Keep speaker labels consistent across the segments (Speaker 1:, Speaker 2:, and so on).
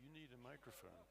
Speaker 1: you need a microphone.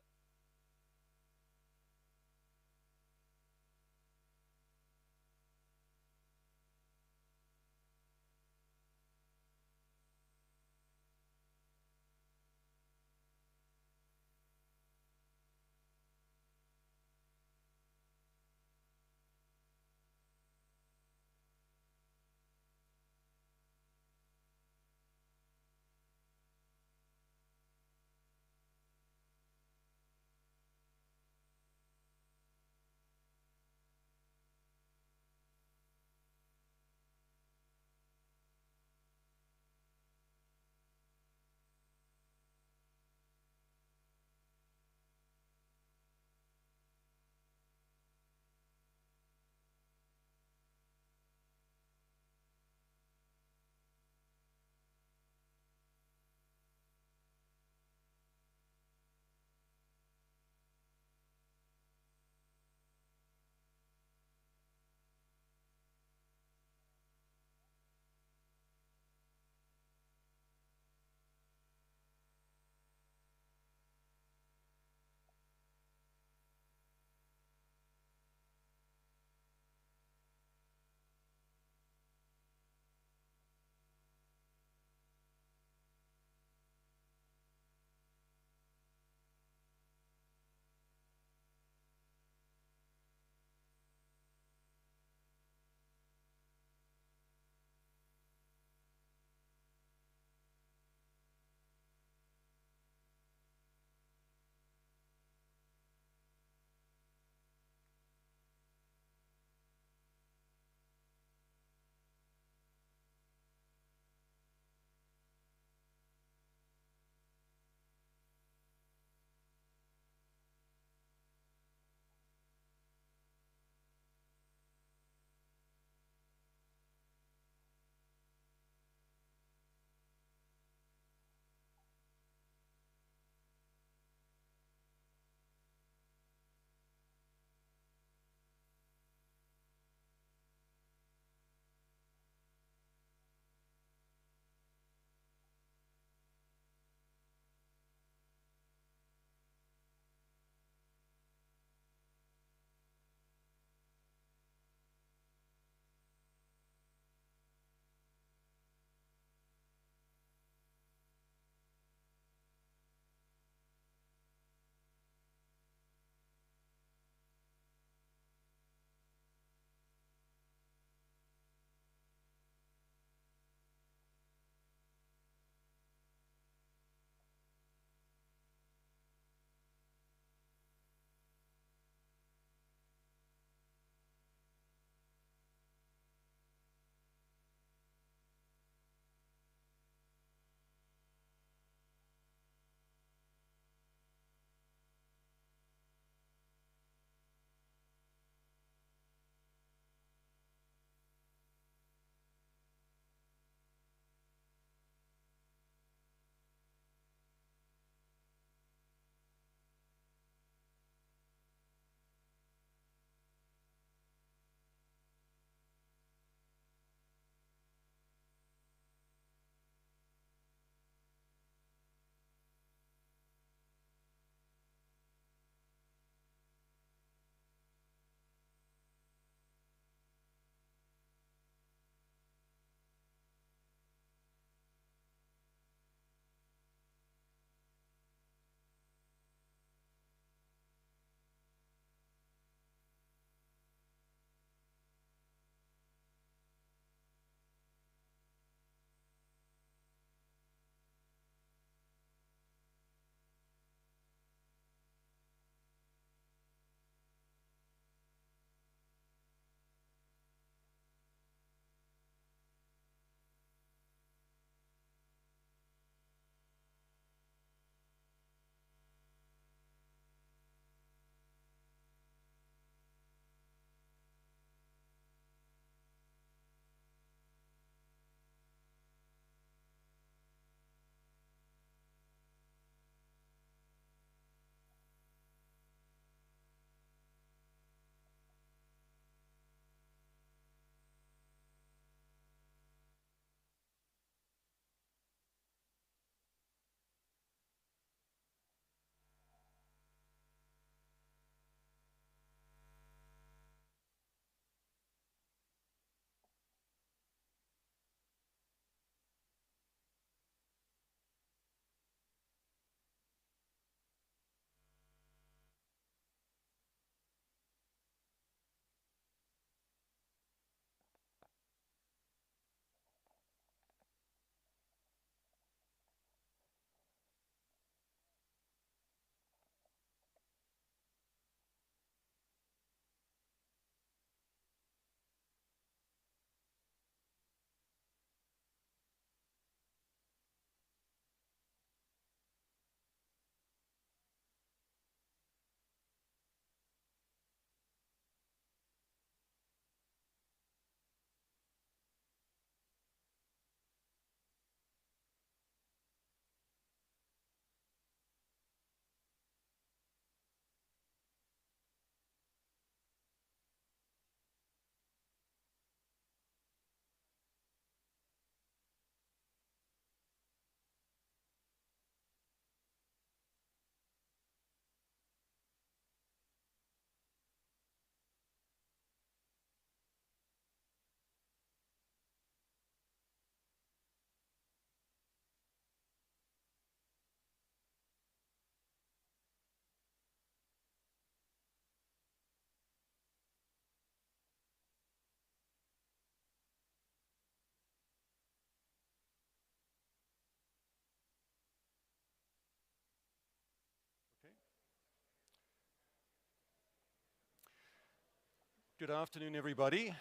Speaker 1: Good afternoon, everybody,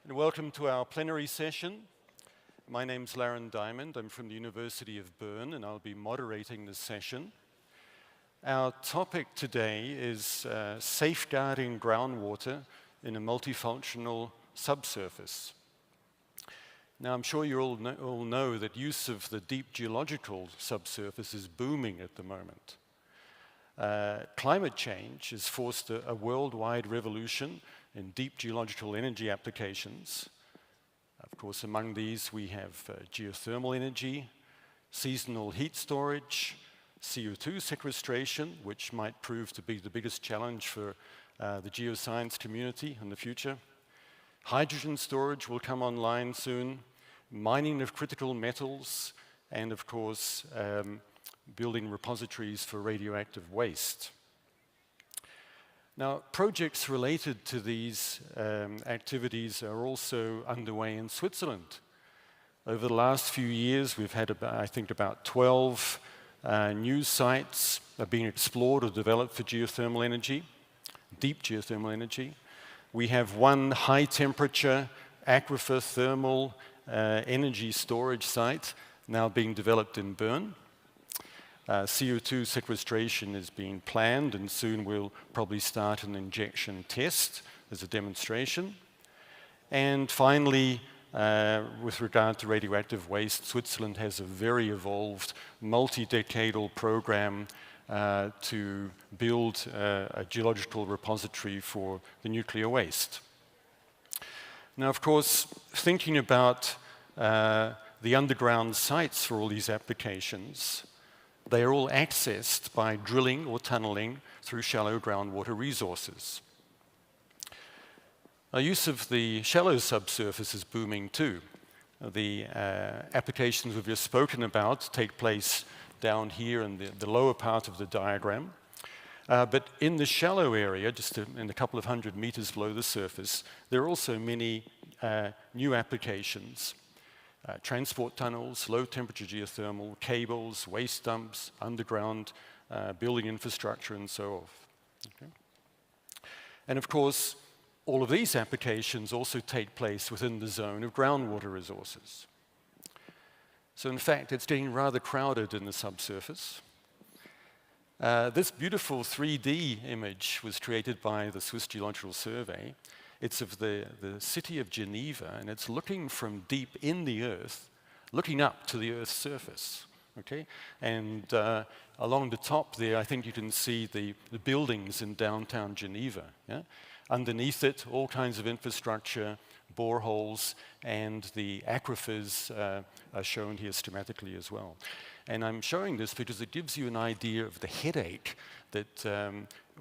Speaker 1: and welcome to our plenary session. My name's Laren Diamond. I'm from the University of Bern, and I'll be moderating this session. Our topic today is safeguarding groundwater in a multifunctional subsurface. Now, I'm sure you all know that use of the deep geological subsurface is booming at the moment. Climate change has forced a worldwide revolution in deep geological energy applications. Of course, among these we have geothermal energy, seasonal heat storage, CO2 sequestration, which might prove to be the biggest challenge for the geoscience community in the future. Hydrogen storage will come online soon, mining of critical metals, and of course, building repositories for radioactive waste. Now, projects related to these activities are also underway in Switzerland. Over the last few years, we've had, I think, about 12 new sites are being explored or developed for geothermal energy, deep geothermal energy. We have one high-temperature aquifer thermal energy storage site now being developed in Bern. CO2 sequestration is being planned, and soon we'll probably start an injection test as a demonstration. And finally, with regard to radioactive waste, Switzerland has a very evolved, multi-decadal program to build a geological repository for the nuclear waste. Now, of course, thinking about the underground sites for all these applications, they are all accessed by drilling or tunneling through shallow groundwater resources. Our use of the shallow subsurface is booming too. The applications we've just spoken about take place down here in the lower part of the diagram. But in the shallow area, just in a couple of hundred meters below the surface, there are also many new applications. Transport tunnels, low-temperature geothermal, cables, waste dumps, underground building infrastructure, and so on. Okay. And of course, all of these applications also take place within the zone of groundwater resources. So in fact, it's getting rather crowded in the subsurface. This beautiful 3D image was created by the Swiss Geological Survey. It's of the city of Geneva, and it's looking from deep in the earth, looking up to the Earth's surface. Okay? And along the top there, I think you can see the buildings in downtown Geneva. Yeah? Underneath it, all kinds of infrastructure, boreholes, and the aquifers are shown here schematically as well. And I'm showing this because it gives you an idea of the headache that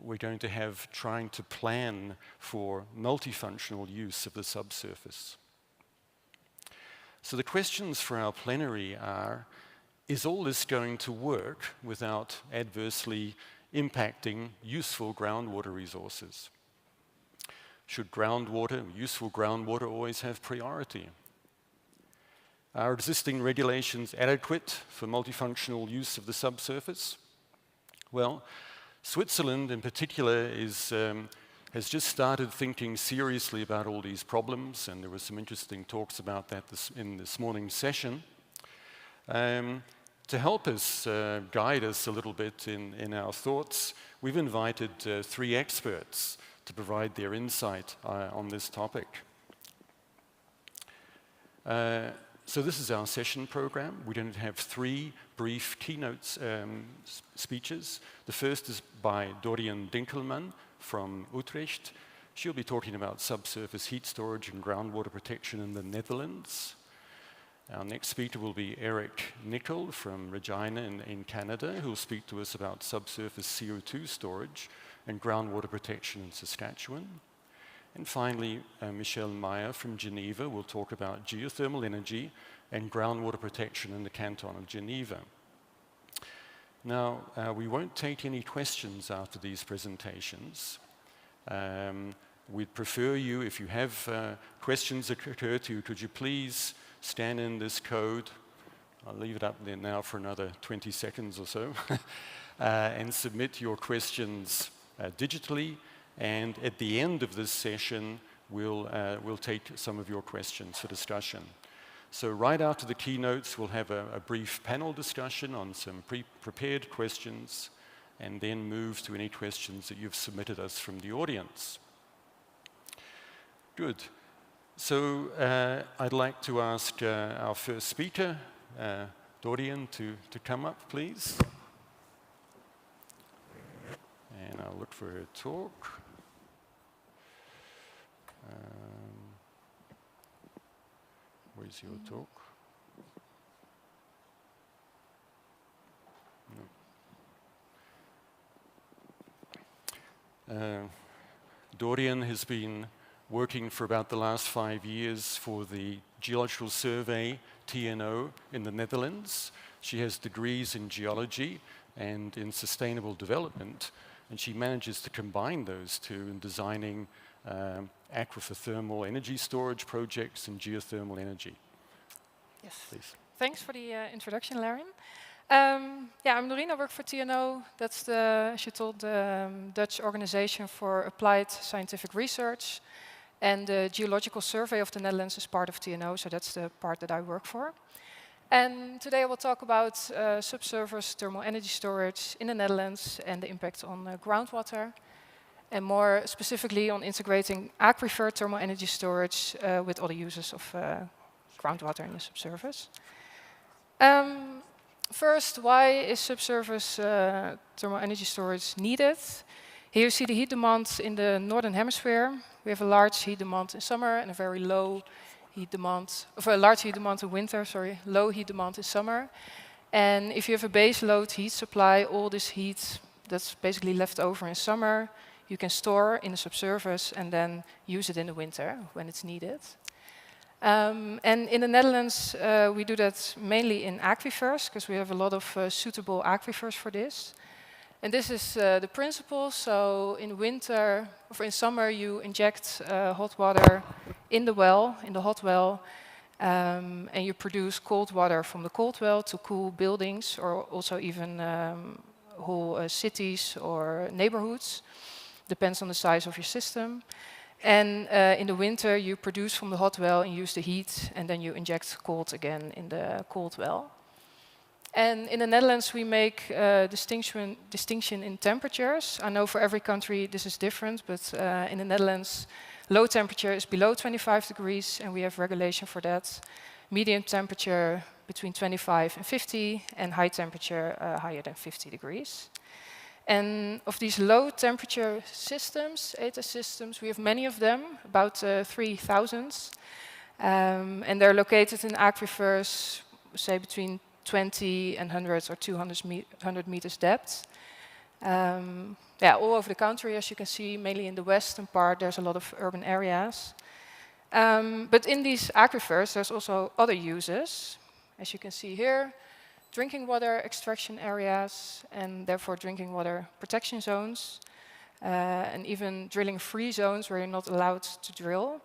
Speaker 1: we're going to have trying to plan for multifunctional use of the subsurface. So the questions for our plenary are, is all this going to work without adversely impacting useful groundwater resources? Should useful groundwater always have priority? Are existing regulations adequate for multifunctional use of the subsurface? Well, Switzerland in particular has just started thinking seriously about all these problems, and there were some interesting talks about that in this morning's session. To help us, guide us a little bit in our thoughts, we've invited 3 experts to provide their insight on this topic. So this is our session program. We're going to have 3 brief keynote speeches. The first is by Dorian Dinkelman from Utrecht. She'll be talking about subsurface heat storage and groundwater protection in the Netherlands. Our next speaker will be Eric Nicol from Regina in Canada, who will speak to us about subsurface CO2 storage and groundwater protection in Saskatchewan. And finally, Michelle Meyer from Geneva will talk about geothermal energy and groundwater protection in the canton of Geneva. Now, we won't take any questions after these presentations. We'd prefer you, if you have questions that occur to you, could you please scan in this code? I'll leave it up there now for another 20 seconds or so, and submit your questions digitally. And at the end of this session, we'll take some of your questions for discussion. So right after the keynotes, we'll have a brief panel discussion on some prepared questions, and then move to any questions that you've submitted us from the audience. Good. So I'd like to ask our first speaker, Dorian, to come up, please. And I'll look for her talk. Where's your talk? No. Dorian has been working for about the last 5 years for the Geological Survey, TNO, in the Netherlands. She has degrees in geology and in sustainable development, and she manages to combine those two in designing aquifer thermal energy storage projects and geothermal energy.
Speaker 2: Yes.
Speaker 1: Please.
Speaker 2: Thanks for the introduction, Larry. Yeah, I'm Doreen. I work for TNO. That's the, as you told, the Dutch Organization for Applied Scientific Research. And the Geological Survey of the Netherlands is part of TNO, so that's the part that I work for. And today I will talk about subsurface thermal energy storage in the Netherlands and the impact on groundwater. And more specifically on integrating aquifer thermal energy storage with other uses of groundwater in the subsurface. First, why is subsurface thermal energy storage needed? Here you see the heat demand in the northern hemisphere. We have a large heat demand in summer and a very low heat demand, of a large heat demand in winter, sorry, low heat demand in summer. And if you have a base load heat supply, all this heat that's basically left over in summer, you can store in the subsurface and then use it in the winter when it's needed. And in the Netherlands, we do that mainly in aquifers, because we have a lot of suitable aquifers for this. And this is the principle. So in winter, or in summer, you inject hot water in the well, in the hot well, and you produce cold water from the cold well to cool buildings, or also even whole cities or neighborhoods. Depends on the size of your system. And in the winter, you produce from the hot well and use the heat, and then you inject cold again in the cold well. And in the Netherlands, we make distinction in temperatures. I know for every country this is different, but in the Netherlands, low temperature is below 25 degrees, and we have regulation for that. Medium temperature between 25 and 50, and high temperature higher than 50 degrees. And of these low temperature systems, ETA systems, we have many of them, about 3,000. And they're located in aquifers, say between 20 and 100 or 200 meters depth. Yeah, all over the country, as you can see, mainly in the western part, there's a lot of urban areas. But in these aquifers, there's also other uses, as you can see here. Drinking water extraction areas, and therefore drinking water protection zones, and even drilling-free zones where you're not allowed to drill.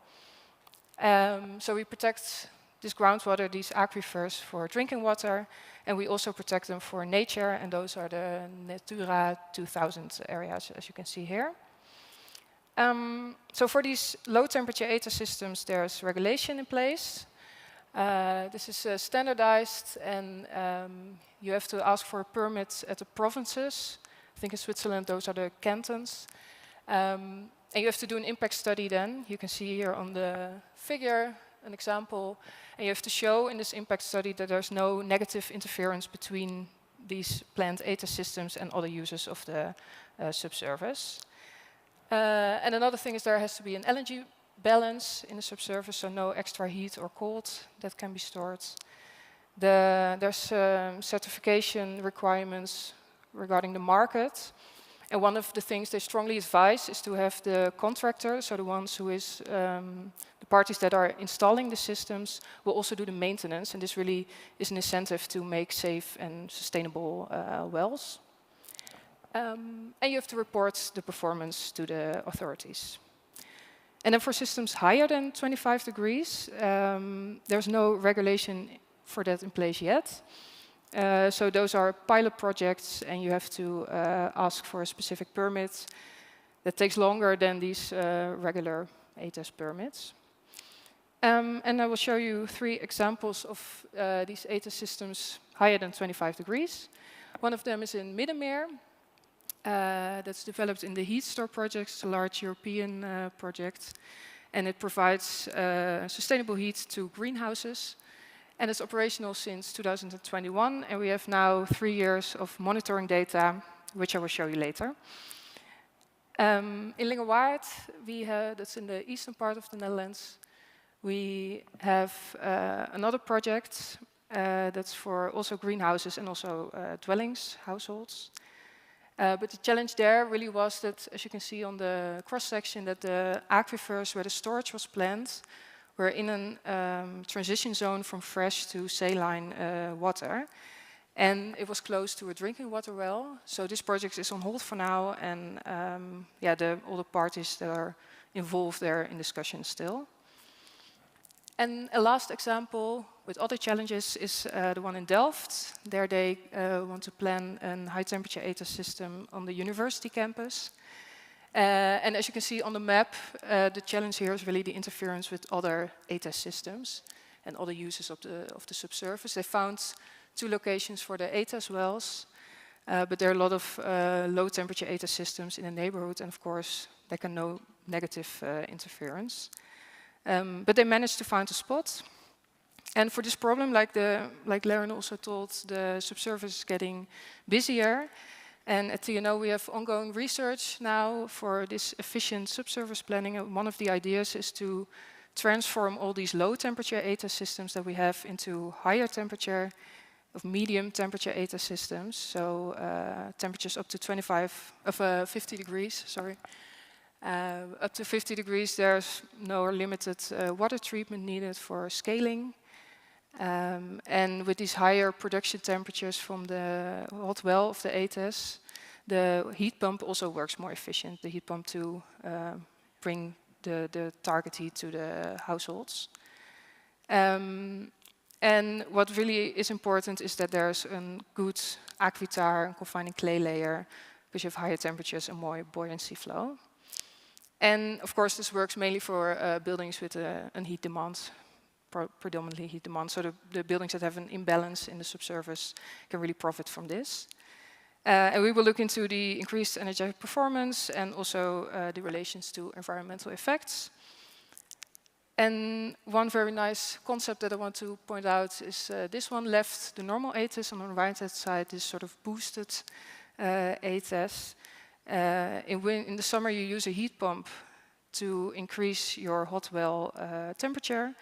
Speaker 2: So we protect this groundwater, these aquifers, for drinking water, and we also protect them for nature, and those are the Natura 2000 areas, as you can see here. So for these low-temperature ETA systems, there's regulation in place. This is standardized, and you have to ask for a permit at the provinces. I think in Switzerland, those are the cantons. And you have to do an impact study then. You can see here on the figure an example. And you have to show in this impact study that there's no negative interference between these planned ETA systems and other uses of the subsurface. And another thing is there has to be an energy balance in the subsurface, so no extra heat or cold that can be stored. There's certification requirements regarding the market. And one of the things they strongly advise is to have the contractor, so the ones who is, the parties that are installing the systems, will also do the maintenance. And this really is an incentive to make safe and sustainable wells. And you have to report the performance to the authorities. And then for systems higher than 25 degrees, there's no regulation for that in place yet. So those are pilot projects, and you have to ask for a specific permit. That takes longer than these regular ATES permits. And I will show you 3 examples of these ATES systems higher than 25 degrees. One of them is in Middenmeer. That's developed in the Heat Store project. It's a large European project. And it provides sustainable heat to greenhouses. And it's operational since 2021. And we have now 3 years of monitoring data, which I will show you later. In Lingewaard, that's in the eastern part of the Netherlands, we have another project that's for also greenhouses and also dwellings, households. But the challenge there really was that, as you can see on the cross-section, that the aquifers where the storage was planned were in a transition zone from fresh to saline water. And it was close to a drinking water well. So this project is on hold for now. And all the parties that are involved there in discussion still. And a last example with other challenges is the one in Delft. There they want to plan a high-temperature ATES system on the university campus. And as you can see on the map, the challenge here is really the interference with other ATES systems and other uses of the subsurface. They found 2 locations for the ATES wells, but there are a lot of low-temperature ATES systems in the neighborhood, and of course, there can no negative interference. But they managed to find a spot. And for this problem, like Laren also told, the subsurface is getting busier. And at TNO, we have ongoing research now for this efficient subsurface planning. And one of the ideas is to transform all these low-temperature ATES systems that we have into higher temperature, of medium temperature ATES systems. So temperatures up to 50 degrees, sorry. Up to 50 degrees, there's no limited water treatment needed for scaling. And with these higher production temperatures from the hot well of the ATES, the heat pump also works more efficient, the heat pump to bring the target heat to the households. And what really is important is that there's a good aquitar and confining clay layer, because you have higher temperatures and more buoyancy flow. And of course, this works mainly for buildings with a heat demand, predominantly heat demand. So the buildings that have an imbalance in the subsurface can really profit from this. And we will look into the increased energetic performance and also the relations to environmental effects. And one very nice concept that I want to point out is this one left, the normal ATES, on the right-hand side, this sort of boosted ATES. In the summer, you use a heat pump to increase your hot well temperature.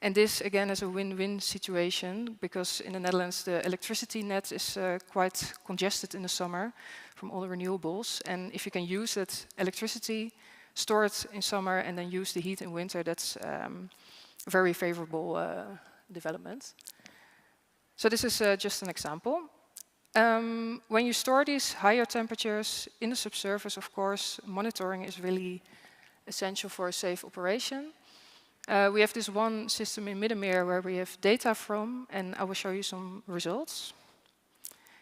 Speaker 2: And this, again, is a win-win situation, because in the Netherlands, the electricity net is quite congested in the summer from all the renewables. And if you can use that electricity, store it in summer, and then use the heat in winter, that's a very favorable development. So this is just an example. When you store these higher temperatures in the subsurface, of course, monitoring is really essential for a safe operation. We have this one system in Middenmeer where we have data from, and I will show you some results.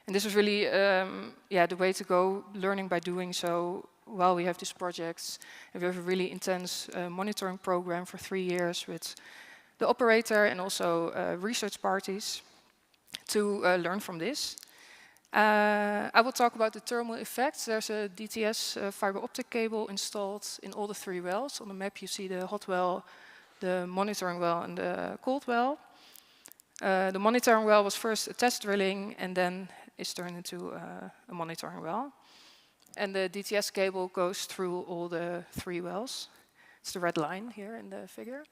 Speaker 2: And this is really the way to go, learning by doing so while we have these projects. And we have a really intense monitoring program for 3 years with the operator and also research parties to learn from this. I will talk about the thermal effects. There's a DTS fiber optic cable installed in all the 3 wells. On the map you see the hot well, the monitoring well, and the cold well. The monitoring well was first a test drilling and then is turned into a monitoring well. And the DTS cable goes through all the 3 wells. It's the red line here in the figure.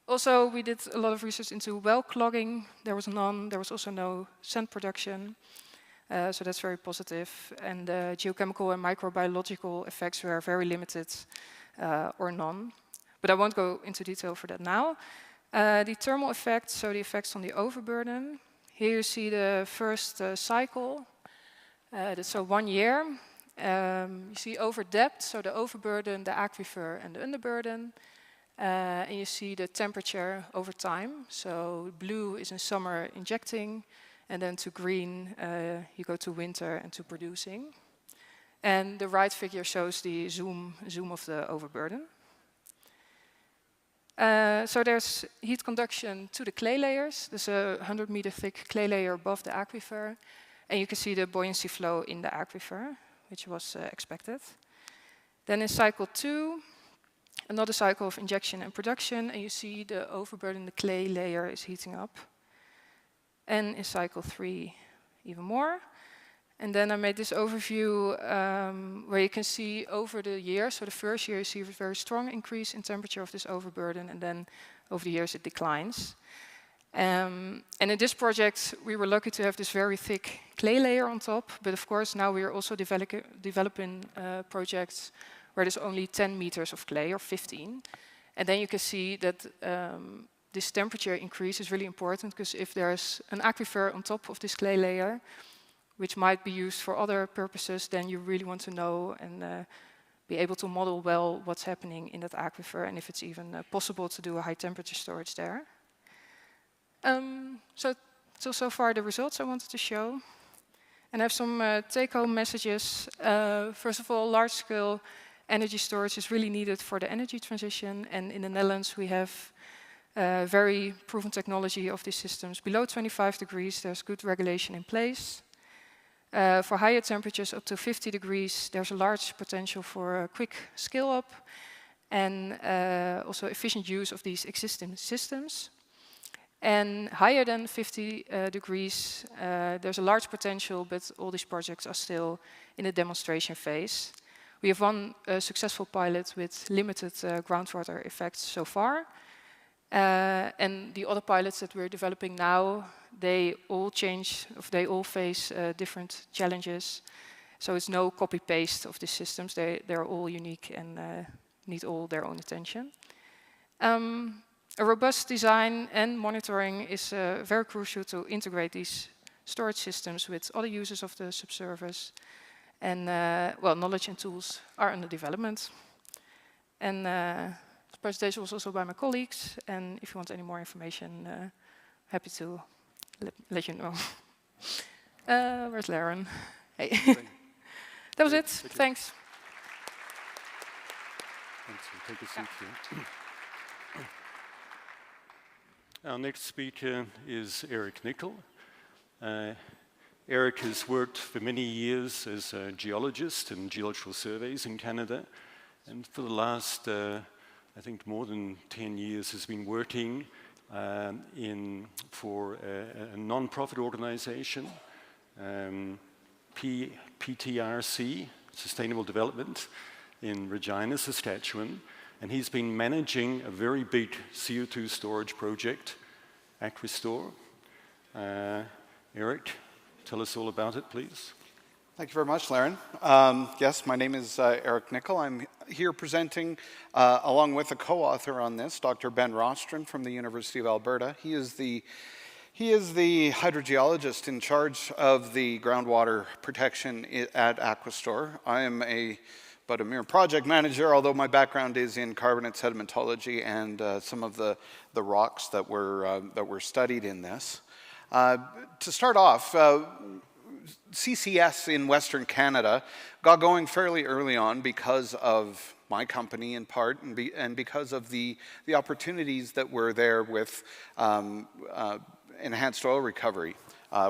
Speaker 2: Also, we did a lot of research into well clogging. There was none. There was also no sand production. So that's very positive. And the geochemical and microbiological effects were very limited or none. But I won't go into detail for that now. The thermal effects, so the effects on the overburden. Here you see the first cycle. That's so 1 year. You see over depth, so the overburden, the aquifer, and the underburden. And you see the temperature over time. So blue is in summer injecting, and then to green, you go to winter and to producing. And the right figure shows the zoom of the overburden. So there's heat conduction to the clay layers. There's a 100-meter thick clay layer above the aquifer. And you can see the buoyancy flow in the aquifer, which was expected. Then in cycle 2, another cycle of injection and production. And you see the overburden, the clay layer is heating up. And in cycle 3, even more. And then I made this overview where you can see over the years. So the first year you see a very strong increase in temperature of this overburden, and then over the years it declines. And in this project, we were lucky to have this very thick clay layer on top. But of course, now we are also developing projects where there's only 10 meters of clay, or 15. And then you can see that this temperature increase is really important, because if there's an aquifer on top of this clay layer, which might be used for other purposes, then you really want to know and be able to model well what's happening in that aquifer, and if it's even possible to do a high temperature storage there. So far the results I wanted to show. And I have some take-home messages. First of all, large-scale energy storage is really needed for the energy transition, and in the Netherlands we have very proven technology of these systems. Below 25 degrees, there's good regulation in place. For higher temperatures, up to 50 degrees, there's a large potential for a quick scale-up and also efficient use of these existing systems. And higher than 50 degrees, there's a large potential, but all these projects are still in the demonstration phase. We have one successful pilot with limited groundwater effects so far. And the other pilots that we're developing now, they all face different challenges. So it's no copy-paste of these systems. They're all unique and need all their own attention. A robust design and monitoring is very crucial to integrate these storage systems with other users of the subsurface. And well, knowledge and tools are under development. And the presentation was also by my colleagues. And if you want any more information, happy to let you know. Where's Laren? Hey. That was it. Thanks.
Speaker 1: Thanks. Take a seat here. Our next speaker is Eric Nickel. Eric has worked for many years as a geologist in geological surveys in Canada, and for the last, I think, more than 10 years has been working for a non-profit organization, PTRC, Sustainable Development, in Regina, Saskatchewan. And he's been managing a very big CO2 storage project, Aquistor. Eric, tell us all about it, please.
Speaker 3: Thank you very much, Laren. Yes, my name is Eric Nickel. I'm here presenting along with a co-author on this, Dr. Ben Rostron from the University of Alberta. He is the hydrogeologist in charge of the groundwater protection at Aquistor. I am but a mere project manager, although my background is in carbonate sedimentology and some of the rocks that were studied in this. To start off, CCS in Western Canada got going fairly early on because of my company in part, and because of the opportunities that were there with enhanced oil recovery,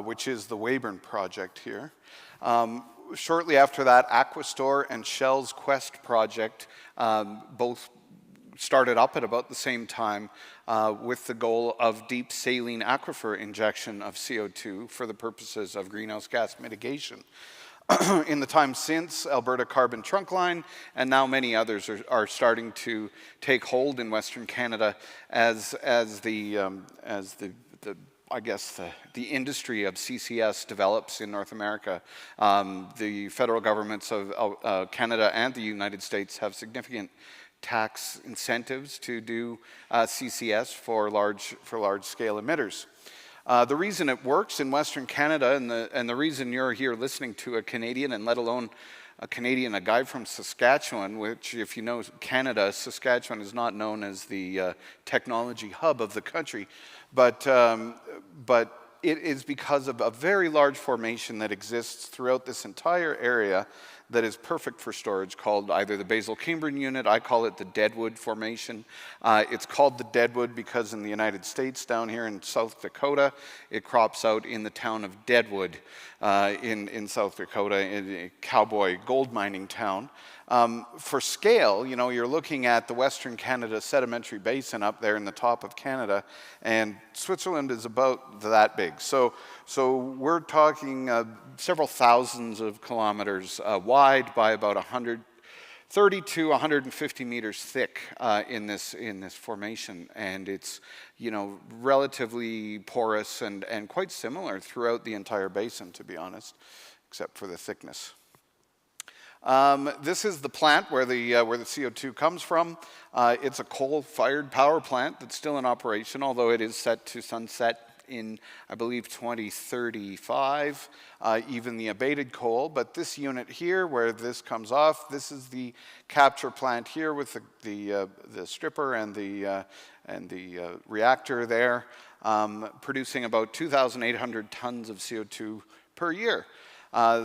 Speaker 3: which is the Weyburn project here. Shortly after that, Aquistor and Shell's Quest project both started up at about the same time with the goal of deep saline aquifer injection of CO2 for the purposes of greenhouse gas mitigation. In the time since, Alberta Carbon Trunkline and now many others are starting to take hold in Western Canada as the industry of CCS develops in North America. The federal governments of Canada and the United States have significant tax incentives to do CCS for large-scale emitters. The reason it works in Western Canada, and the reason you're here listening to a Canadian, and let alone a guy from Saskatchewan, which, if you know Canada, Saskatchewan is not known as the technology hub of the country, but it is because of a very large formation that exists throughout this entire area that is perfect for storage, called either the basal Cambrian unit. I call it the Deadwood Formation. It's called the Deadwood because in the United States, down here in South Dakota, it crops out in the town of Deadwood in South Dakota, in a cowboy gold mining town. For scale, you know, you're looking at the Western Canada Sedimentary Basin up there in the top of Canada, and Switzerland is about that big. So we're talking several thousands of kilometers wide by about 130 to 150 meters thick in this formation, and it's, you know, relatively porous and quite similar throughout the entire basin, to be honest, except for the thickness. This is the plant where the CO2 comes from. It's a coal-fired power plant that's still in operation, although it is set to sunset in, I believe, 2035, even the abated coal. But this unit here, where this comes off, this is the capture plant here with the stripper and the reactor there, producing about 2,800 tons of CO2 per year.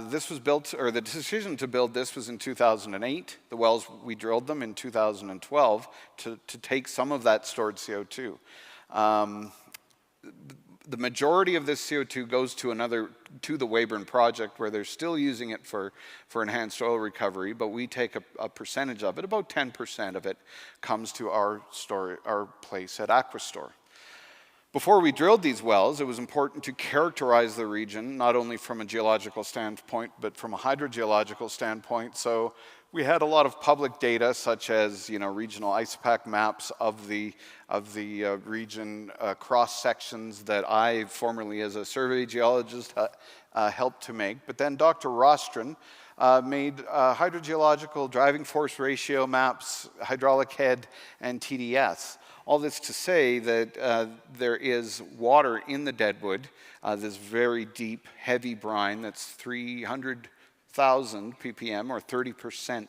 Speaker 3: This was built, or the decision to build this was in 2008. The wells, we drilled them in 2012 to take some of that stored CO2. The majority of this CO2 goes to the Weyburn project, where they're still using it for enhanced oil recovery, but we take a percentage of it. About 10% of it comes to our place at Aquastore. Before we drilled these wells, it was important to characterize the region, not only from a geological standpoint, but from a hydrogeological standpoint. So we had a lot of public data, such as, you know, regional ISOPAC maps of the region, cross sections that I, formerly as a survey geologist, helped to make. But then Dr. Rostron made hydrogeological driving force ratio maps, hydraulic head, and TDS. All this to say that there is water in the Deadwood, this very deep, heavy brine that's 300,000 ppm, or 30%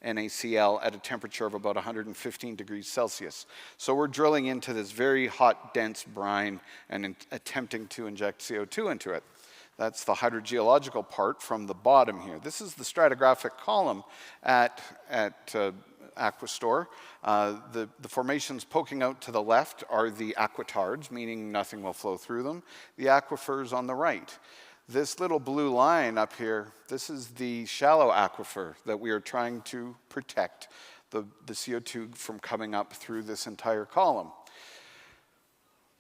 Speaker 3: NaCl, at a temperature of about 115 degrees Celsius. So we're drilling into this very hot, dense brine and attempting to inject CO2 into it. That's the hydrogeological part from the bottom here. This is the stratigraphic column at Aquastore. The formations poking out to the left are the aquitards, meaning nothing will flow through them. The aquifers on the right. This little blue line up here, this is the shallow aquifer that we are trying to protect the CO2 from coming up through this entire column.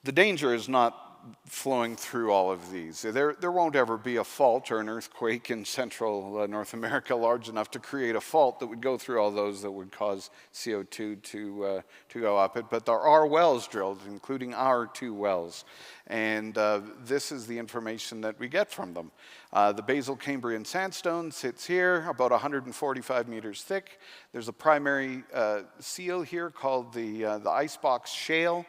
Speaker 3: The danger is not flowing through all of these. There won't ever be a fault or an earthquake in central North America large enough to create a fault that would go through all those that would cause CO2 to go up it. But there are wells drilled, including our 2 wells. And this is the information that we get from them. The basal Cambrian sandstone sits here, about 145 meters thick. There's a primary seal here called the icebox shale.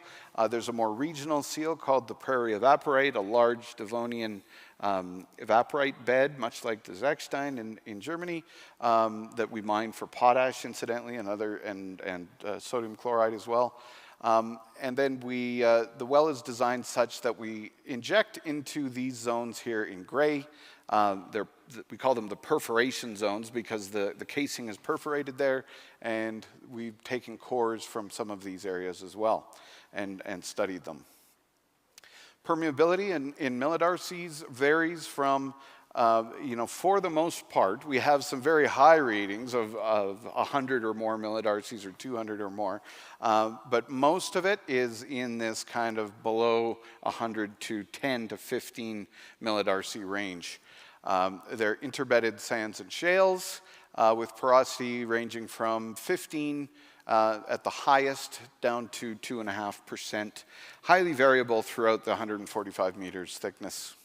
Speaker 3: There's a more regional seal called the prairie evaporite, a large Devonian evaporite bed, much like the Zechstein in Germany, that we mine for potash, incidentally, and sodium chloride as well. And then the well is designed such that we inject into these zones here in gray. We call them the perforation zones because the casing is perforated there, and we've taken cores from some of these areas as well and studied them. Permeability in millidarcies varies from, you know, for the most part, we have some very high readings of 100 or more millidarcies or 200 or more, but most of it is in this kind of below 100 to 10 to 15 millidarcy range. They're interbedded sands and shales with porosity ranging from 15 at the highest down to 2.5%, highly variable throughout the 145 meters thickness.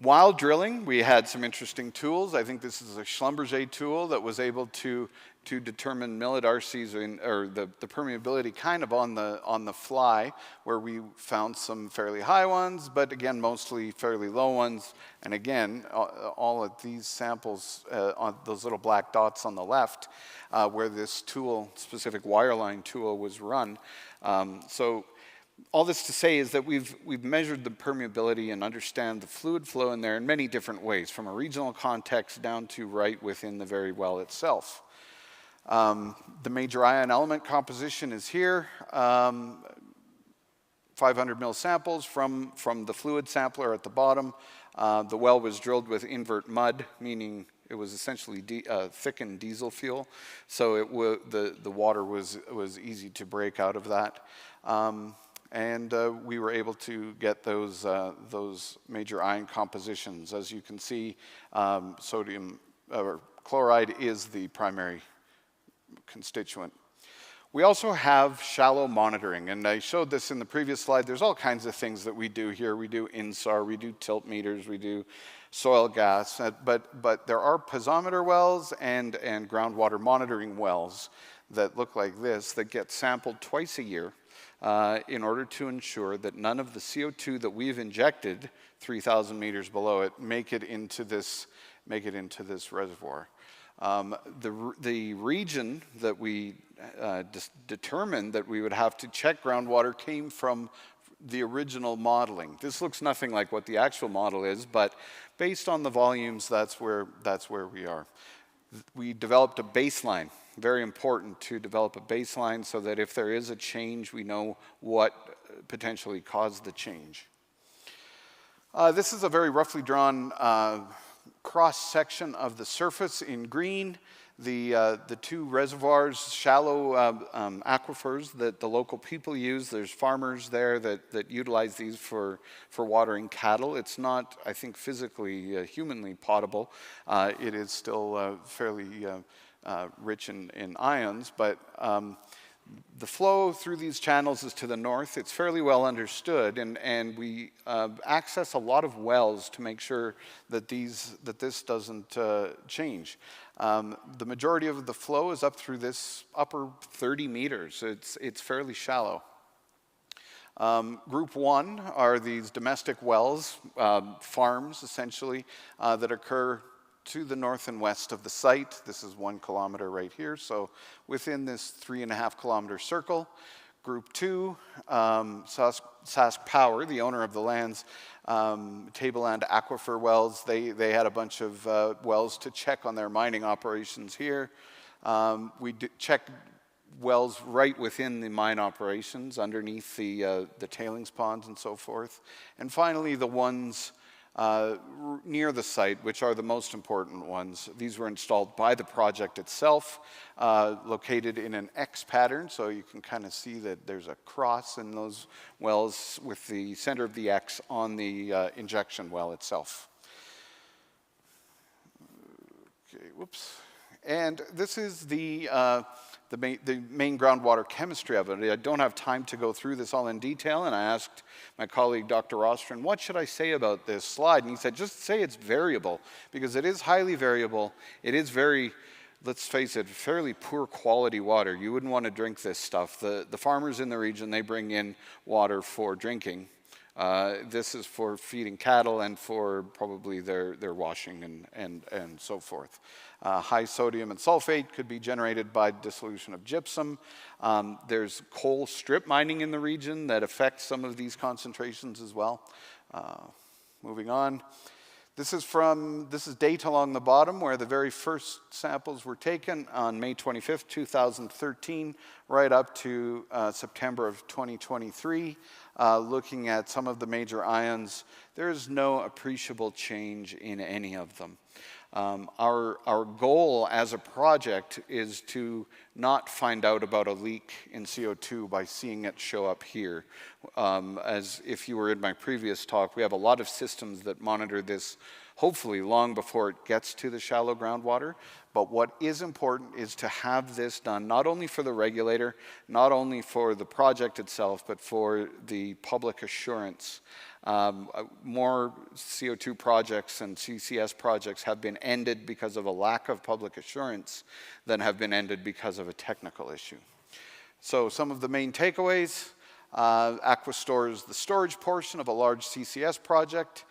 Speaker 3: While drilling, we had some interesting tools. I think this is a Schlumberger tool that was able to determine millidarcies or the permeability kind of on the fly, where we found some fairly high ones, but again, mostly fairly low ones. And again, all of these samples on those little black dots on the left, where this tool, specific wireline tool, was run. So all this to say is that we've measured the permeability and understand the fluid flow in there in many different ways, from a regional context down to right within the very well itself. The major ion element composition is here. 500 mil samples from the fluid sampler at the bottom. The well was drilled with invert mud, meaning it was essentially thickened diesel fuel, so the water was easy to break out of that. And we were able to get those major ion compositions. As you can see, sodium or chloride is the primary constituent. We also have shallow monitoring, and I showed this in the previous slide. There's all kinds of things that we do here. We do INSAR, we do tilt meters, we do soil gas, but there are piezometer wells and groundwater monitoring wells that look like this that get sampled twice a year in order to ensure that none of the CO2 that we've injected 3,000 meters below it make it into this reservoir. The region that we determined that we would have to check groundwater came from the original modeling. This looks nothing like what the actual model is, but based on the volumes, that's where we are. We developed a baseline. Very important to develop a baseline so that if there is a change, we know what potentially caused the change. This is a very roughly drawn cross-section of the surface in green. The two reservoirs, shallow aquifers that the local people use. There's farmers there that utilize these for watering cattle. It's not, I think, physically, humanly potable. It is still fairly rich in ions, but the flow through these channels is to the north. It's fairly well understood, and we access a lot of wells to make sure that this doesn't change. The majority of the flow is up through this upper 30 meters. It's fairly shallow. Group 1 are these domestic wells, farms essentially, that occur to the north and west of the site. This is 1 kilometer right here, so within this 3.5 kilometer circle. Group 2, Sask Power, the owner of the lands, tableland aquifer wells, they had a bunch of wells to check on their mining operations here. We checked wells right within the mine operations, underneath the tailings ponds and so forth. And finally, the ones near the site, which are the most important ones. These were installed by the project itself, located in an X pattern, so you can kind of see that there's a cross in those wells with the center of the X on the injection well itself. Okay, whoops. And this is the main groundwater chemistry of it. I don't have time to go through this all in detail, and I asked my colleague, Dr. Rostron, what should I say about this slide? And he said, just say it's variable, because it is highly variable. It is very, let's face it, fairly poor quality water. You wouldn't want to drink this stuff. The farmers in the region, they bring in water for drinking. This is for feeding cattle and for probably their washing and so forth. High sodium and sulfate could be generated by dissolution of gypsum. There's coal strip mining in the region that affects some of these concentrations as well. Moving on. This is date along the bottom where the very first samples were taken on May 25th, 2013, right up to September of 2023. Looking at some of the major ions, there is no appreciable change in any of them. Our goal as a project is to not find out about a leak in CO2 by seeing it show up here. As if you were in my previous talk, we have a lot of systems that monitor this, hopefully long before it gets to the shallow groundwater. But what is important is to have this done not only for the regulator, not only for the project itself, but for the public assurance. More CO2 projects and CCS projects have been ended because of a lack of public assurance than have been ended because of a technical issue. So some of the main takeaways, Aquastore is the storage portion of a large CCS project.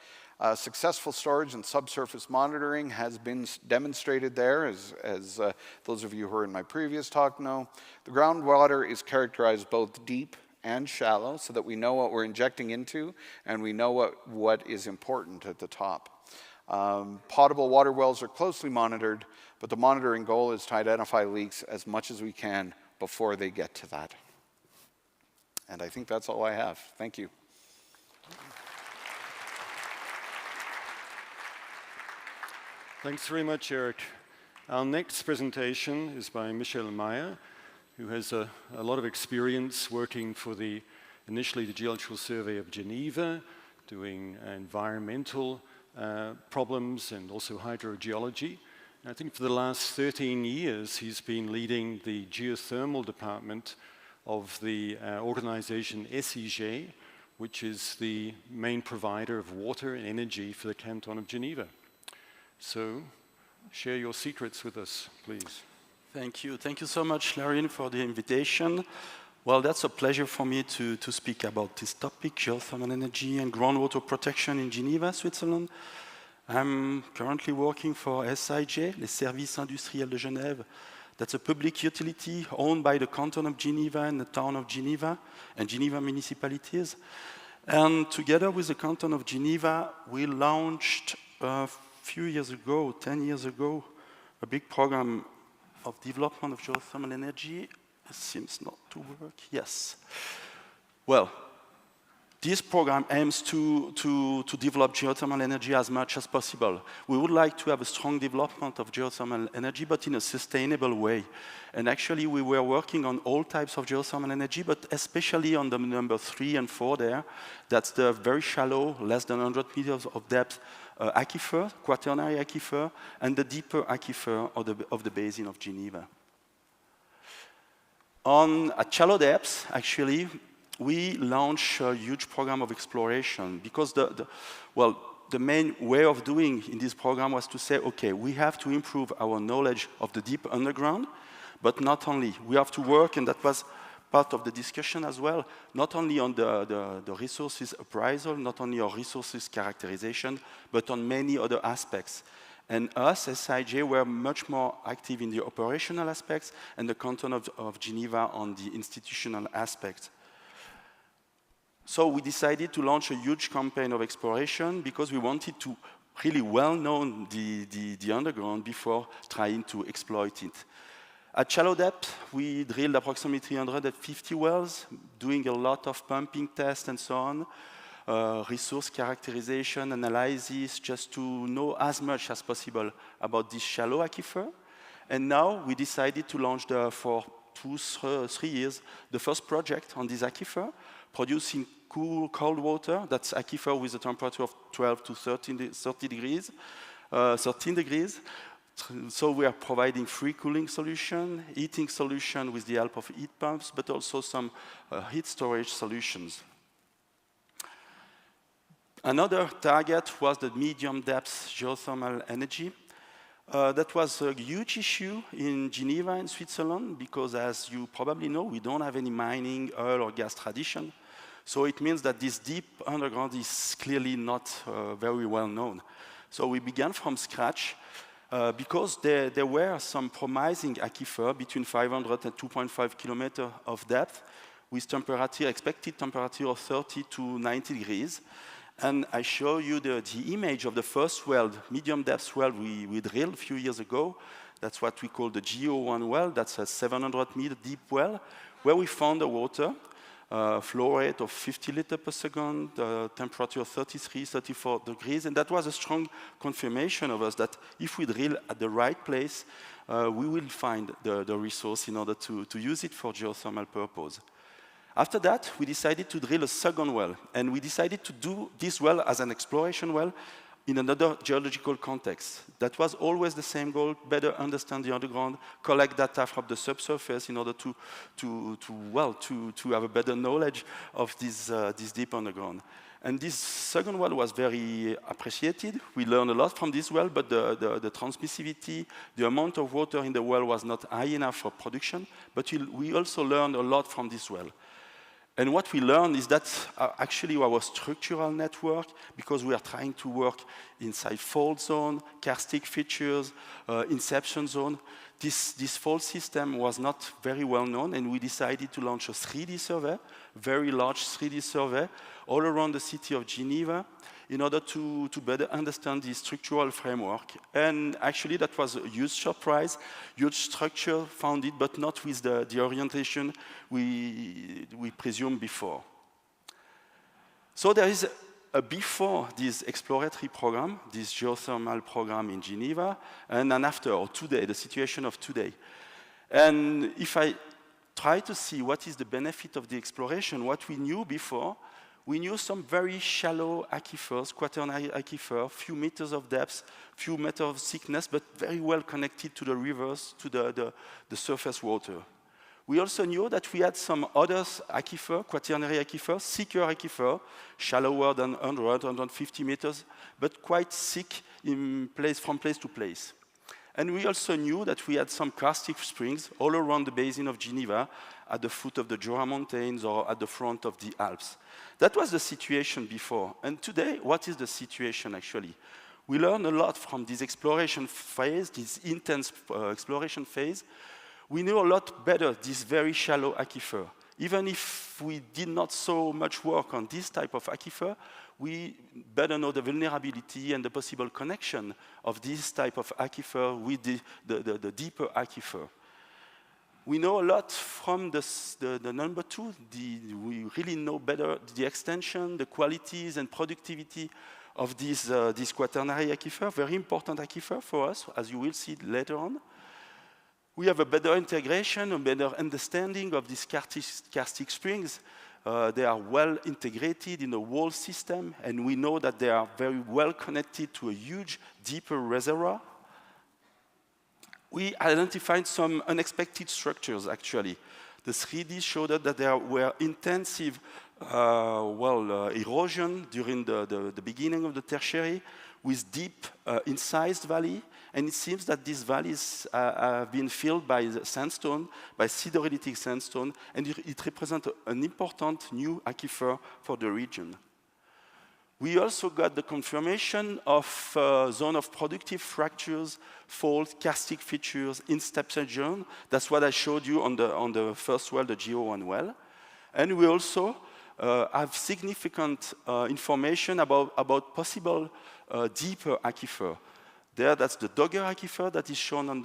Speaker 3: Successful storage and subsurface monitoring has been demonstrated there, as those of you who were in my previous talk know. The groundwater is characterized both deep and shallow so that we know what we're injecting into and we know what is important at the top. Potable water wells are closely monitored, but the monitoring goal is to identify leaks as much as we can before they get to that. And I think that's all I have. Thank you.
Speaker 1: Thanks very much, Eric. Our next presentation is by Michel Meyer, who has a lot of experience working for initially the Geological Survey of Geneva, doing environmental problems and also hydrogeology. And I think for the last 13 years, he's been leading the geothermal department of the organization SIG, which is the main provider of water and energy for the Canton of Geneva. So, share your secrets with us, please.
Speaker 4: Thank you. Thank you so much, Larry, for the invitation. Well, that's a pleasure for me to speak about this topic, geothermal energy and groundwater protection in Geneva, Switzerland. I'm currently working for SIG, les Services Industriels de Genève. That's a public utility owned by the Canton of Geneva and the Town of Geneva and Geneva municipalities. And together with the Canton of Geneva, we launched a few years ago, 10 years ago, a big program of development of geothermal energy. It seems not to work. Yes. Well, this program aims to develop geothermal energy as much as possible. We would like to have a strong development of geothermal energy, but in a sustainable way. And actually, we were working on all types of geothermal energy, but especially on the number 3 and 4 there. That's the very shallow, less than 100 meters of depth aquifer, quaternary aquifer, and the deeper aquifer of the basin of Geneva. At shallow depths, actually, we launched a huge program of exploration because the main way of doing in this program was to say, okay, we have to improve our knowledge of the deep underground, but not only. We have to work, and that was part of the discussion as well, not only on the resources appraisal, not only on resources characterization, but on many other aspects. And us, SIG, were much more active in the operational aspects and the Canton of Geneva on the institutional aspects. So we decided to launch a huge campaign of exploration because we wanted to really well know the underground before trying to exploit it. At shallow depth, we drilled approximately 350 wells, doing a lot of pumping tests and so on, resource characterization, analysis, just to know as much as possible about this shallow aquifer. And now we decided to launch for 2-3 years the first project on this aquifer, producing cold water. That's aquifer with a temperature of 12 to 13 degrees. So we are providing free cooling solution, heating solution with the help of heat pumps, but also some heat storage solutions. Another target was the medium depth geothermal energy. That was a huge issue in Geneva and Switzerland because, as you probably know, we don't have any mining, oil or gas tradition. So it means that this deep underground is clearly not very well known. So we began from scratch because there were some promising aquifer between 500 and 2.5 kilometers of depth with expected temperature of 30 to 90 degrees. And I show you the image of the first well, medium depth well we drilled a few years ago. That's what we call the GO1 well. That's a 700 meter deep well where we found the water, flow rate of 50 liters per second, temperature 33, 34 degrees. And that was a strong confirmation of us that if we drill at the right place, we will find the resource in order to use it for geothermal purpose. After that, we decided to drill a second well, and we decided to do this well as an exploration well in another geological context. That was always the same goal: better understand the underground, collect data from the subsurface in order to have a better knowledge of this deep underground. And this second well was very appreciated. We learned a lot from this well, but the transmissivity, the amount of water in the well was not high enough for production, but we also learned a lot from this well. And what we learned is that actually our structural network, because we are trying to work inside fault zone, karstic features, inception zone, this fault system was not very well known, and we decided to launch a 3D survey, very large 3D survey, all around the city of Geneva, in order to better understand the structural framework. And actually that was a huge surprise, huge structure found it, but not with the orientation we presumed before. So there is a before this exploratory program, this geothermal program in Geneva, and an after, or today, the situation of today. And if I try to see what is the benefit of the exploration, what we knew before, we knew some very shallow aquifers, quaternary aquifer, few meters of depth, few meters of thickness, but very well connected to the rivers, to the surface water. We also knew that we had some other aquifer, quaternary aquifer, thicker aquifer, shallower than 100, 150 meters, but quite thick in place, from place to place. And we also knew that we had some karstic springs all around the basin of Geneva, at the foot of the Jura Mountains or at the front of the Alps. That was the situation before. And today, what is the situation actually? We learn a lot from this exploration phase, this intense exploration phase. We know a lot better this very shallow aquifer. Even if we did not so much work on this type of aquifer, we better know the vulnerability and the possible connection of this type of aquifer with the deeper aquifer. We know a lot from the number two. We really know better the extension, the qualities and productivity of this quaternary aquifer, very important aquifer for us, as you will see later on. We have a better integration, a better understanding of these karstic springs. They are well integrated in the whole system, and we know that they are very well connected to a huge, deeper reservoir. We identified some unexpected structures, actually. The 3D showed us that there were intensive erosion during the beginning of the tertiary, with deep incised valley. And it seems that these valleys have been filled by sandstone, by siderolitic sandstone, and it represents an important new aquifer for the region. We also got the confirmation of zone of productive fractures, fault, karstic features, inception zone. That's what I showed you on the first well, the GO1 well. And we also have significant information about possible deeper aquifer. There, that's the Dogger aquifer that is shown on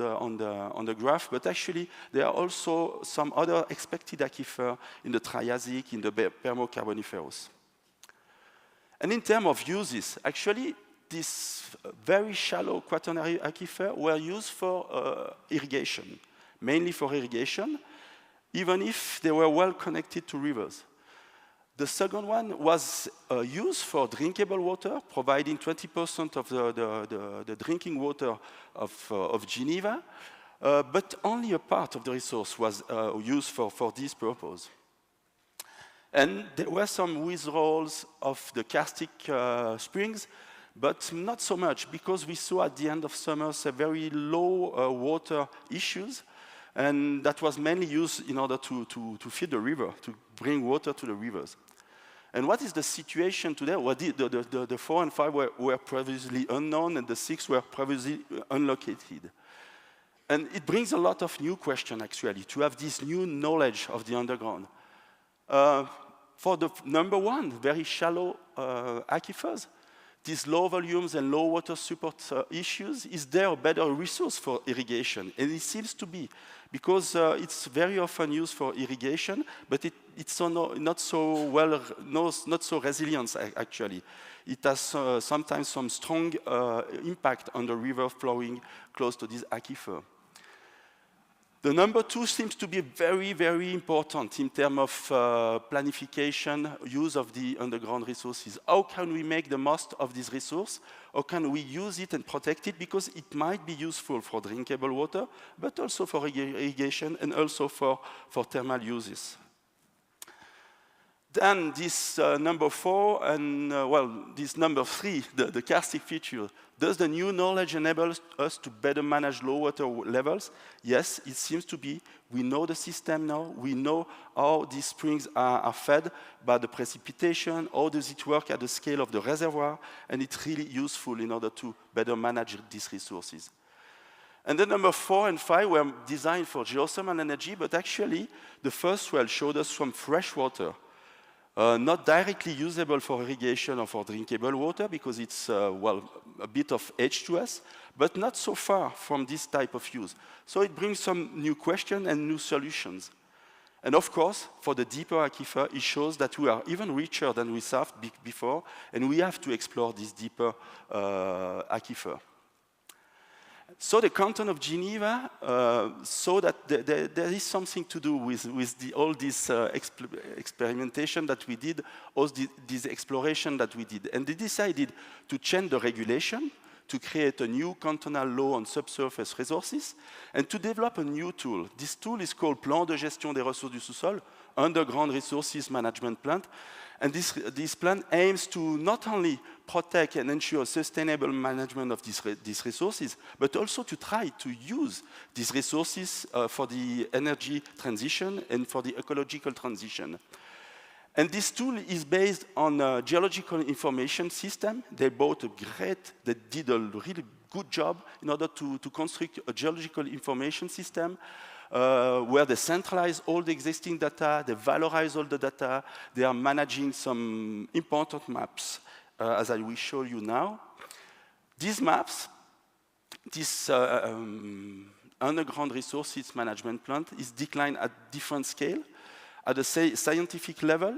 Speaker 4: the graph, but actually there are also some other expected aquifer in the Triassic, in the Permo-Carboniferous. And in terms of uses, actually these very shallow quaternary aquifer were used for irrigation, mainly for irrigation, even if they were well connected to rivers. The second one was used for drinkable water, providing 20% of the drinking water of Geneva, but only a part of the resource was used for this purpose. And there were some withdrawals of the karstic springs, but not so much, because we saw at the end of summer some very low water issues, and that was mainly used in order to feed the river, to bring water to the rivers. And what is the situation today? Well, the 4 and 5 were previously unknown, and the 6 were previously unlocated. And it brings a lot of new questions, actually, to have this new knowledge of the underground. For the number one, very shallow aquifers, these low volumes and low water support issues, is there a better resource for irrigation? And it seems to be, because it's very often used for irrigation, but it's not so resilient, actually. It has sometimes some strong impact on the river flowing close to this aquifer. The number two seems to be very, very important in terms of planification, use of the underground resources. How can we make the most of this resource? How can we use it and protect it? Because it might be useful for drinkable water, but also for irrigation and also for thermal uses. Then this number 4 and, well, this number 3, the karstic feature. Does the new knowledge enable us to better manage low water levels? Yes, it seems to be. We know the system now. We know how these springs are fed by the precipitation, how does it work at the scale of the reservoir, and it's really useful in order to better manage these resources. And then number 4 and 5 were designed for geothermal energy, but actually the first well showed us some fresh water. Not directly usable for irrigation or for drinkable water because it's, well, a bit of H2S, but not so far from this type of use. So it brings some new questions and new solutions. And of course, for the deeper aquifer, it shows that we are even richer than we thought before, and we have to explore this deeper aquifer. So the canton of Geneva saw that there is something to do with all this experimentation that we did, all this exploration that we did. And they decided to change the regulation, to create a new cantonal law on subsurface resources, and to develop a new tool. This tool is called Plan de gestion des ressources du sous-sol, Underground Resources Management Plan. And this plan aims to not only protect and ensure sustainable management of these resources, but also to try to use these resources for the energy transition and for the ecological transition. And this tool is based on a geological information system. They did a really good job in order to construct a geological information system where they centralize all the existing data, they valorize all the data, they are managing some important maps, as I will show you now. These maps, this underground resources management plan is declined at different scale. At the scientific level,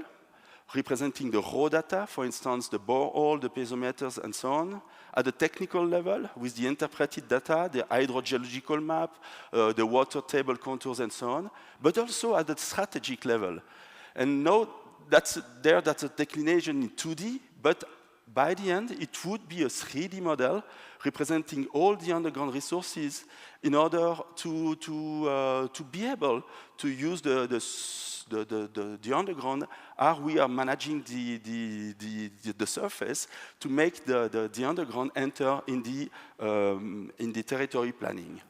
Speaker 4: representing the raw data, for instance, the borehole, the piezometers, and so on. At the technical level, with the interpreted data, the hydrogeological map, the water table contours, and so on. But also at the strategic level. And now, that's a declination in 2D, but by the end, it would be a 3D model representing all the underground resources in order to be able to use the underground as we are managing the surface to make the underground enter in the territory planning.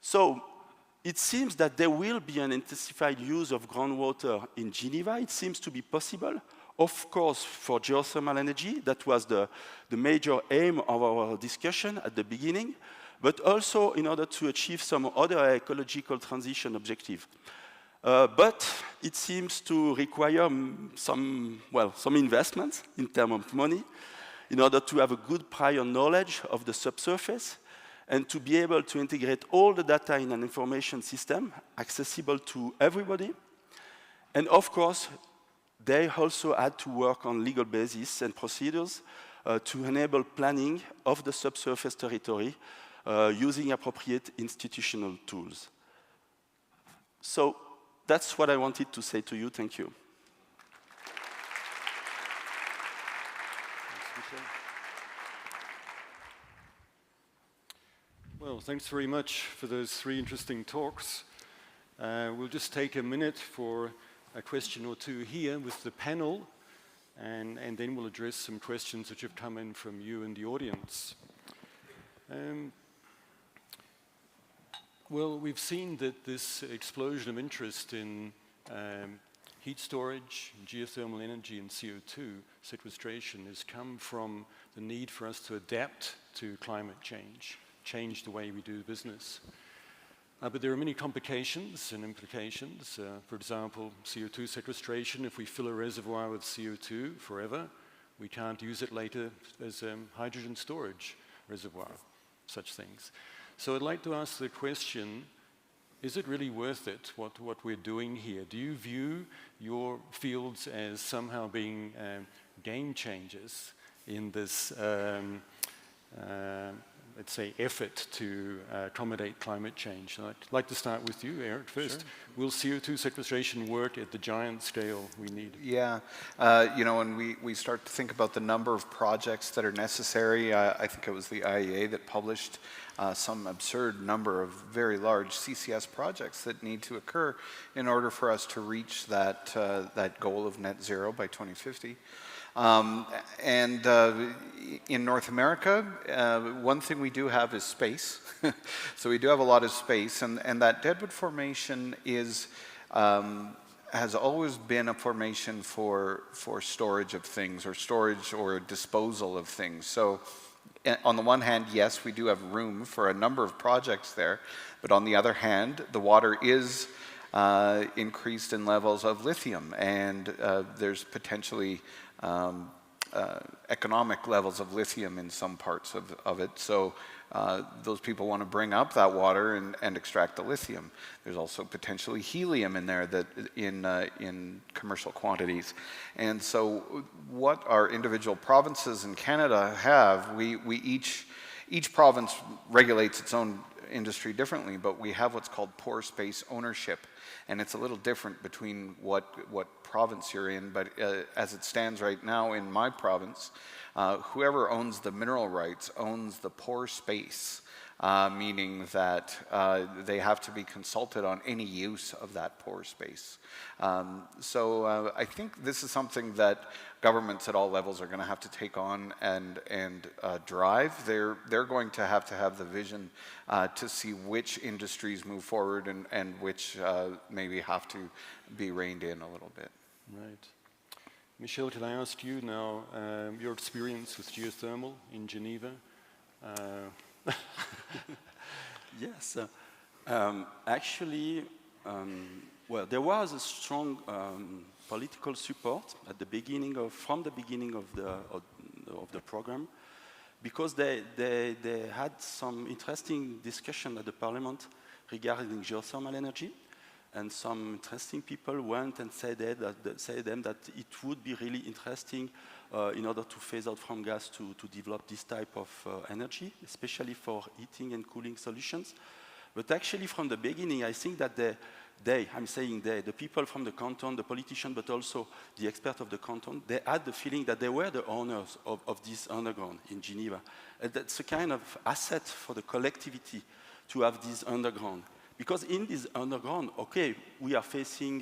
Speaker 4: So it seems that there will be an intensified use of groundwater in Geneva. It seems to be possible. Of course, for geothermal energy, that was the major aim of our discussion at the beginning, but also in order to achieve some other ecological transition objective. But it seems to require some investments in terms of money in order to have a good prior knowledge of the subsurface and to be able to integrate all the data in an information system accessible to everybody. And of course, they also had to work on legal basis and procedures to enable planning of the subsurface territory using appropriate institutional tools. So that's what I wanted to say to you. Thank you.
Speaker 1: Well, thanks very much for those 3 interesting talks. We'll just take a minute for a question or 2 here with the panel, and then we'll address some questions which have come in from you in the audience. Well, we've seen that this explosion of interest in heat storage, geothermal energy, and CO2 sequestration has come from the need for us to adapt to climate change the way we do business. But there are many complications and implications. For example, CO2 sequestration, if we fill a reservoir with CO2 forever, we can't use it later as a hydrogen storage reservoir, such things. So I'd like to ask the question, is it really worth it, what we're doing here? Do you view your fields as somehow being game changers in this let's say, effort to accommodate climate change. I'd like to start with you, Eric, first.
Speaker 3: Sure.
Speaker 1: Will CO2 sequestration work at the giant scale we need?
Speaker 3: Yeah, you know, when we start to think about the number of projects that are necessary, I think it was the IEA that published some absurd number of very large CCS projects that need to occur in order for us to reach that, that goal of net zero by 2050. In North America, one thing we do have is space. So we do have a lot of space, and that Deadwood Formation is, has always been a formation for storage of things, or storage or disposal of things. So on the one hand, yes, we do have room for a number of projects there, but on the other hand, the water is increased in levels of lithium, and there's potentially economic levels of lithium in some parts of it. So those people want to bring up that water and extract the lithium. There's also potentially helium in there that in commercial quantities. And so what our individual provinces in Canada have, we each province regulates its own industry differently, but we have what's called pore space ownership. And it's a little different between what province you're in, but as it stands right now in my province, whoever owns the mineral rights owns the pore space, meaning that they have to be consulted on any use of that pore space. So I think this is something that governments at all levels are going to have to take on and drive. They're going to have the vision to see which industries move forward and which maybe have to be reined in a little bit.
Speaker 1: Right. Michel, can I ask you now, your experience with geothermal in Geneva?
Speaker 4: Yes. Actually, well, there was a strong political support at the beginning from the beginning of the program, because they had some interesting discussion at the Parliament regarding geothermal energy, and some interesting people went and said that it would be really interesting in order to phase out from gas to develop this type of energy, especially for heating and cooling solutions. But actually, from the beginning, I think that the people from the canton, the politicians, but also the experts of the canton, they had the feeling that they were the owners of this underground in Geneva. And that's a kind of asset for the collectivity to have this underground. Because in this underground, okay, we are facing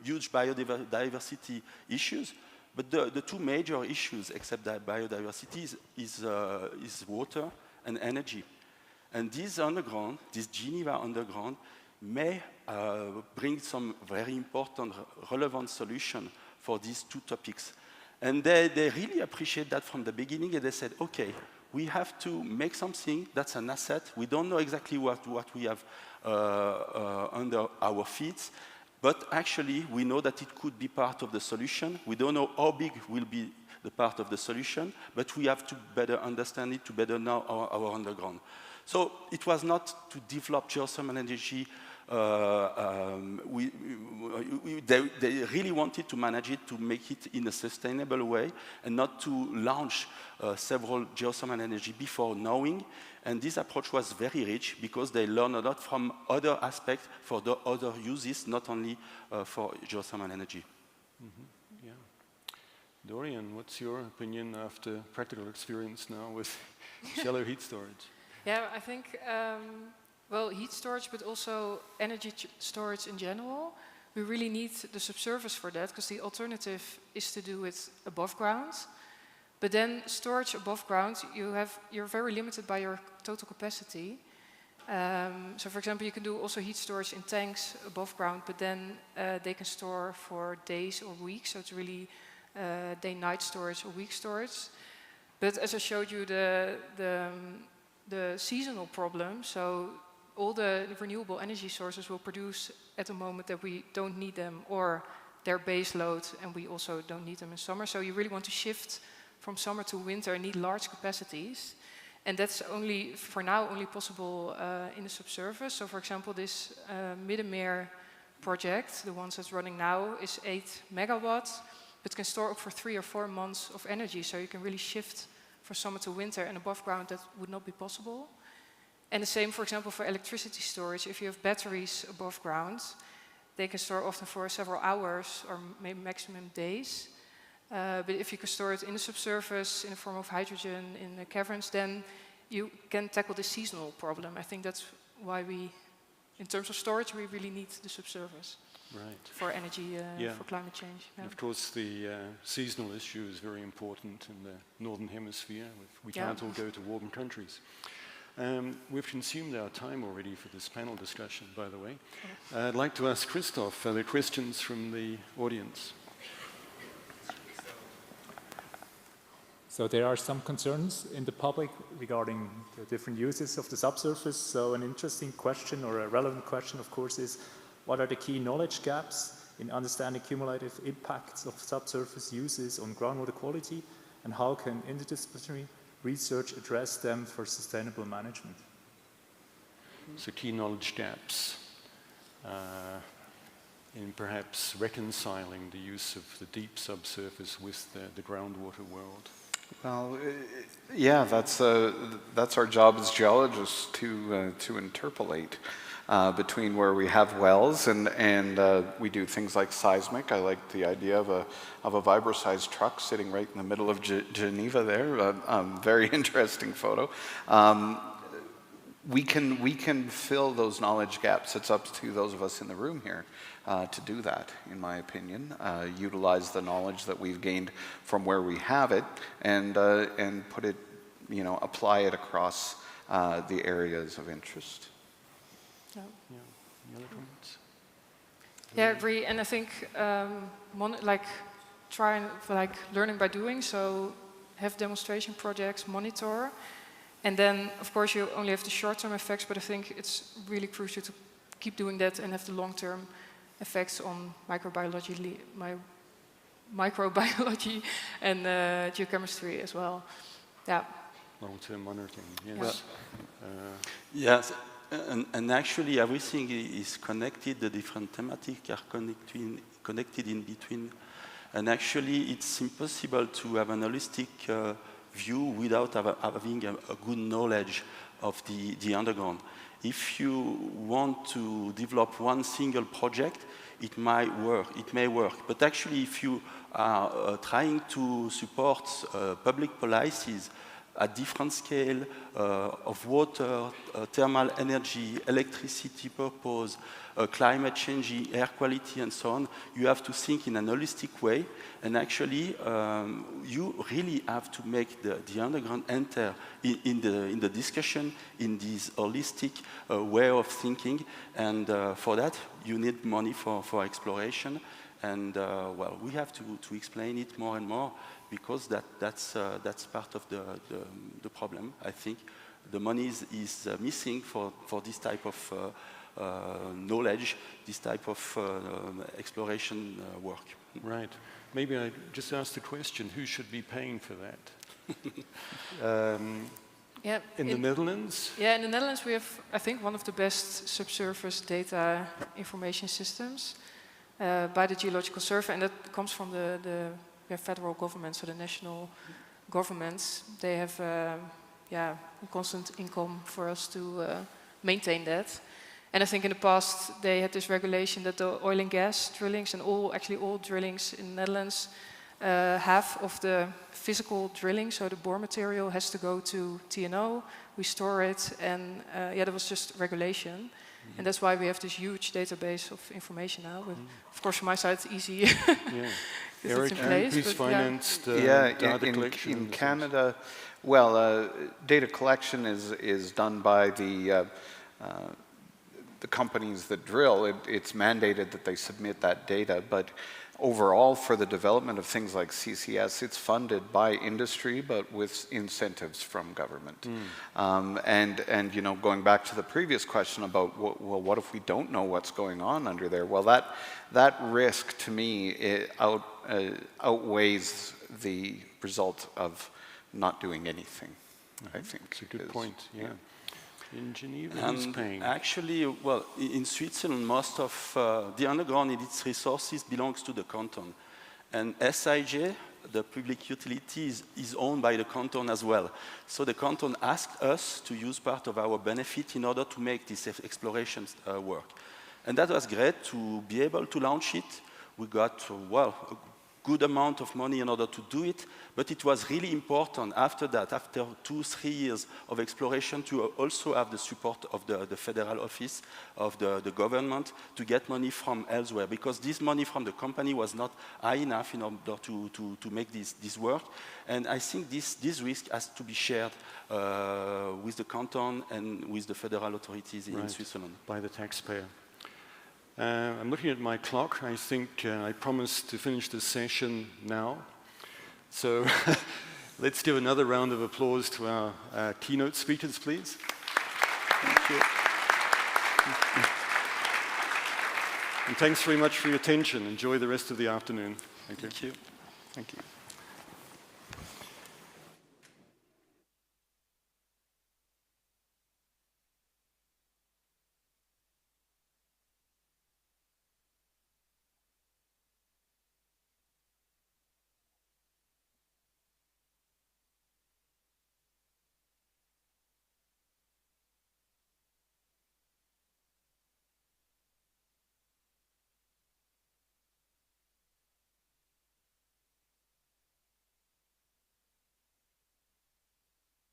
Speaker 4: huge biodiversity issues, but the two major issues, except that biodiversity, is water and energy. And this underground, this Geneva underground, may bring some very important, relevant solution for these two topics. And they really appreciate that from the beginning, and they said, okay, we have to make something that's an asset. We don't know exactly what we have under our feet, but actually we know that it could be part of the solution. We don't know how big will be the part of the solution, but we have to better understand it, to better know our underground. So it was not to develop geothermal energy. They really wanted to manage it, to make it in a sustainable way, and not to launch several geothermal energy before knowing. And this approach was very rich because they learned a lot from other aspects for the other uses, not only for geothermal energy.
Speaker 1: Mm-hmm. Yeah. Dorian, what's your opinion after practical experience now with shallow heat storage?
Speaker 2: Yeah, I think, well, heat storage, but also energy storage in general. We really need the subsurface for that, because the alternative is to do it above ground. But then storage above ground, you're very limited by your total capacity. So for example, you can do also heat storage in tanks above ground, but then they can store for days or weeks. So it's really day-night storage or week storage. But as I showed you, the seasonal problem, so all the renewable energy sources will produce at a moment that we don't need them, or they're base load and we also don't need them in summer. So you really want to shift from summer to winter and need large capacities. And that's only, for now, only possible in the subsurface. So for example, this Middenmeer project, the one that's running now, is 8 megawatts, but can store up for 3 or 4 months of energy. So you can really shift for summer to winter, and above ground that would not be possible. And the same, for example, for electricity storage. If you have batteries above ground, they can store often for several hours or maybe maximum days. But if you can store it in the subsurface in the form of hydrogen in the caverns, then you can tackle the seasonal problem. I think that's why we, in terms of storage, we really need the subsurface.
Speaker 1: Right.
Speaker 2: For energy, for climate change. Yeah.
Speaker 1: And of course, the seasonal issue is very important in the Northern Hemisphere. We can't all go to warm countries. We've consumed our time already for this panel discussion, by the way. I'd like to ask Christoph, are there questions from the audience?
Speaker 5: So there are some concerns in the public regarding the different uses of the subsurface. So an interesting question, or a relevant question, of course, is what are the key knowledge gaps in understanding cumulative impacts of subsurface uses on groundwater quality, and how can interdisciplinary research address them for sustainable management?
Speaker 1: So key knowledge gaps in perhaps reconciling the use of the deep subsurface with the groundwater world.
Speaker 3: Well, yeah, that's our job as geologists to interpolate between where we have wells and we do things like seismic. I like the idea of a vibro-sized truck sitting right in the middle of Geneva there. Very interesting photo. We can fill those knowledge gaps. It's up to those of us in the room here to do that, in my opinion. Utilize the knowledge that we've gained from where we have it and put it, apply it across the areas of interest.
Speaker 2: Yeah.
Speaker 1: Any other comments?
Speaker 2: Yeah, I agree. And I think learning by doing. So have demonstration projects, monitor. And then, of course, you only have the short-term effects, but I think it's really crucial to keep doing that and have the long-term effects on microbiology and geochemistry as well. Yeah.
Speaker 1: Long-term monitoring, yes.
Speaker 4: Yes, and actually everything is connected. The different thematics are connected in between. And actually, it's impossible to have an holistic view without having a good knowledge of the underground. If you want to develop one single project, it may work. But actually, if you are trying to support public policies at different scale of water, thermal energy, electricity purpose, climate change, air quality, and so on, you have to think in an holistic way. And actually, you really have to make the underground enter in the discussion, in this holistic way of thinking. And for that, you need money for exploration. And well, we have to explain it more and more, because that's part of the problem. I think the money is missing for this type of knowledge, this type of exploration work.
Speaker 1: Right. Maybe I just ask the question, who should be paying for that? In the Netherlands?
Speaker 2: Yeah, in the Netherlands we have, I think, one of the best subsurface data information systems by the Geological Survey, and that comes from the federal government, so the national governments. They have a constant income for us to maintain that. And I think in the past they had this regulation that the oil and gas drillings and all drillings in the Netherlands, half of the physical drilling, so the bore material, has to go to TNO. We store it, and that was just regulation. Mm-hmm. And that's why we have this huge database of information now. But of course, from my side, it's easy.
Speaker 1: Yeah. Eric, who's financed data collection?
Speaker 3: In Canada, well, data collection is done by the companies that drill. It's mandated that they submit that data, but overall, for the development of things like CCS, it's funded by industry, but with incentives from government. And going back to the previous question about, well, what if we don't know what's going on under there? Well, that risk, to me, outweighs the result of not doing anything, I think.
Speaker 1: It's a good point, yeah. In Geneva, who's
Speaker 4: And
Speaker 1: paying?
Speaker 4: actually, well, in Switzerland, most of the underground and its resources belongs to the canton. And SIJ the public utility is owned by the canton as well. So the canton asked us to use part of our benefit in order to make this exploration work. And that was great to be able to launch it. We got, well, a good amount of money in order to do it, but it was really important after that, after 2-3 years of exploration, to also have the support of the federal office, of the government, to get money from elsewhere, because this money from the company was not high enough in order to make this work. And I think this risk has to be shared with the canton and with the federal authorities in Switzerland.
Speaker 1: By the taxpayer. I'm looking at my clock. I think I promised to finish this session now. So let's give another round of applause to our keynote speakers, please.
Speaker 4: Thank you.
Speaker 1: And thanks very much for your attention. Enjoy the rest of the afternoon. Thank you.
Speaker 4: Thank you. Thank you.